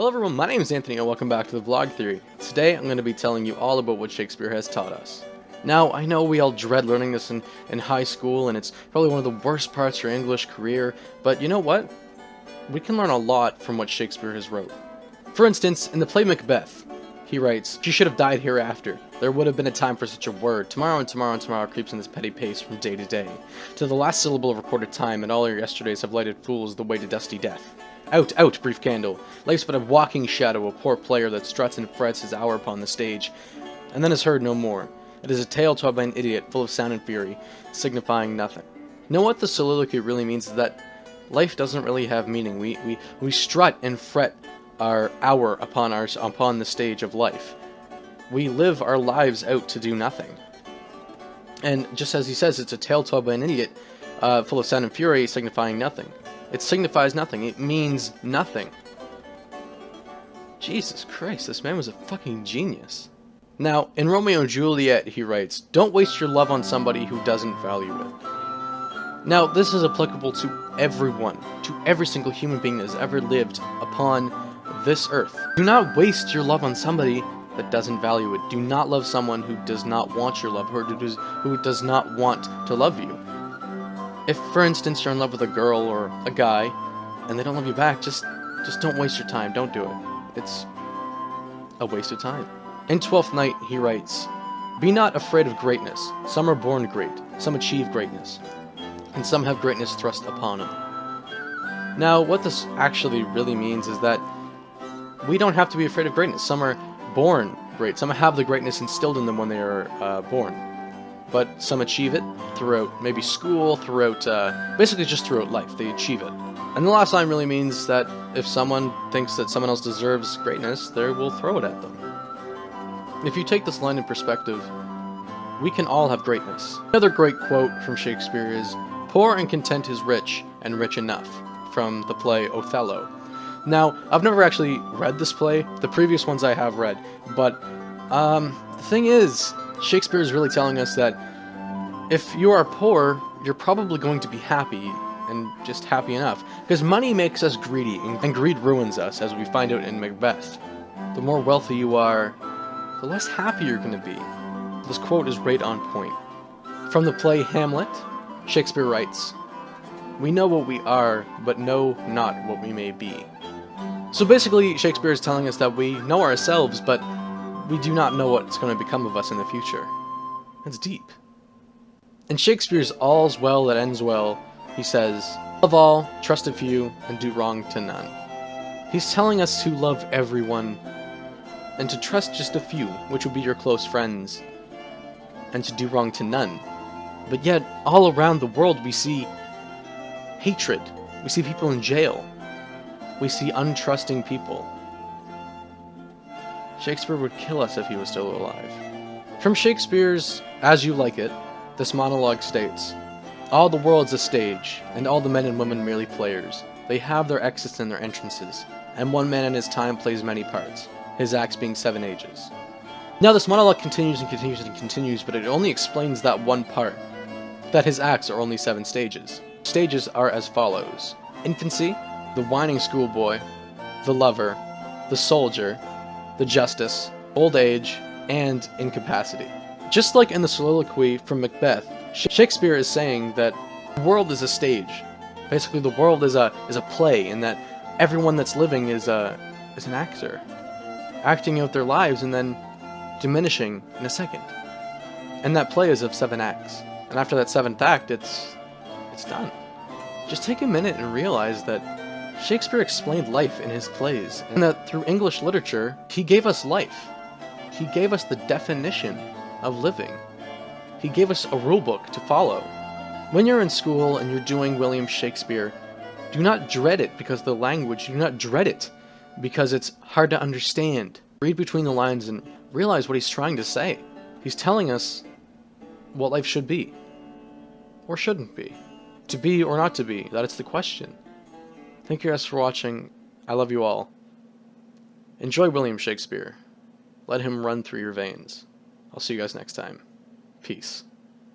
Hello everyone, my name is Anthony and welcome back to the Vlog Theory. Today I'm going to be telling you all about what Shakespeare has taught us. Now, I know we all dread learning this in high school, and it's probably one of the worst parts of your English career, but you know what? We can learn a lot from what Shakespeare has wrote. For instance, in the play Macbeth, he writes, "She should have died hereafter. There would have been a time for such a word. Tomorrow and tomorrow and tomorrow creeps in this petty pace from day to day. To the last syllable of recorded time, and all your yesterdays have lighted fools the way to dusty death. Out, out, brief candle. Life's but a walking shadow, a poor player that struts and frets his hour upon the stage, and then is heard no more. It is a tale told by an idiot, full of sound and fury, signifying nothing." You know what the soliloquy really means is that life doesn't really have meaning. We strut and fret our hour upon the stage of life. We live our lives out to do nothing. And just as he says, it's a tale told by an idiot, full of sound and fury, signifying nothing. It signifies nothing. It means nothing. Jesus Christ, this man was a fucking genius. Now, in Romeo and Juliet, he writes, "Don't waste your love on somebody who doesn't value it." Now, this is applicable to everyone, to every single human being that has ever lived upon this earth. Do not waste your love on somebody that doesn't value it. Do not love someone who does not want your love, or who does not want to love you. If, for instance, you're in love with a girl or a guy, and they don't love you back, just don't waste your time. Don't do it. It's a waste of time. In Twelfth Night, he writes, "Be not afraid of greatness. Some are born great, some achieve greatness, and some have greatness thrust upon them." Now, what this actually really means is that we don't have to be afraid of greatness. Some are born great. Some have the greatness instilled in them when they are born. But some achieve it throughout maybe school, throughout, basically just throughout life. They achieve it. And the last line really means that if someone thinks that someone else deserves greatness, they will throw it at them. If you take this line in perspective, we can all have greatness. Another great quote from Shakespeare is, "Poor and content is rich, and rich enough," from the play Othello. Now, I've never actually read this play. The previous ones I have read. But, the thing is, Shakespeare is really telling us that if you are poor, you're probably going to be happy, and just happy enough. Because money makes us greedy, and greed ruins us, as we find out in Macbeth. The more wealthy you are, the less happy you're going to be. This quote is right on point. From the play Hamlet, Shakespeare writes, "We know what we are, but know not what we may be." So basically, Shakespeare is telling us that we know ourselves, but we do not know what's going to become of us in the future. That's deep. In Shakespeare's All's Well That Ends Well, he says, "Love all, trust a few, and do wrong to none." He's telling us to love everyone, and to trust just a few, which would be your close friends, and to do wrong to none. But yet, all around the world we see hatred. We see people in jail. We see untrusting people. Shakespeare would kill us if he was still alive. From Shakespeare's As You Like It, this monologue states, "All the world's a stage, and all the men and women merely players. They have their exits and their entrances, and one man in his time plays many parts, his acts being 7 ages." Now this monologue continues and continues and continues, but it only explains that one part, that his acts are only 7 stages. Stages are as follows: infancy, the whining schoolboy, the lover, the soldier, the justice, old age, and incapacity. Just like in the soliloquy from Macbeth, Shakespeare is saying that the world is a stage. Basically, the world is a play, and that everyone that's living is an actor, acting out their lives and then diminishing in a second. And that play is of 7 acts. And after that 7th act, it's done. Just take a minute and realize that Shakespeare explained life in his plays, and that through English literature, he gave us life. He gave us the definition of living. He gave us a rulebook to follow. When you're in school and you're doing William Shakespeare, do not dread it because of the language. Do not dread it because it's hard to understand. Read between the lines and realize what he's trying to say. He's telling us what life should be, or shouldn't be. To be or not to be, that is the question. Thank you guys for watching. I love you all. Enjoy William Shakespeare. Let him run through your veins. I'll see you guys next time. Peace.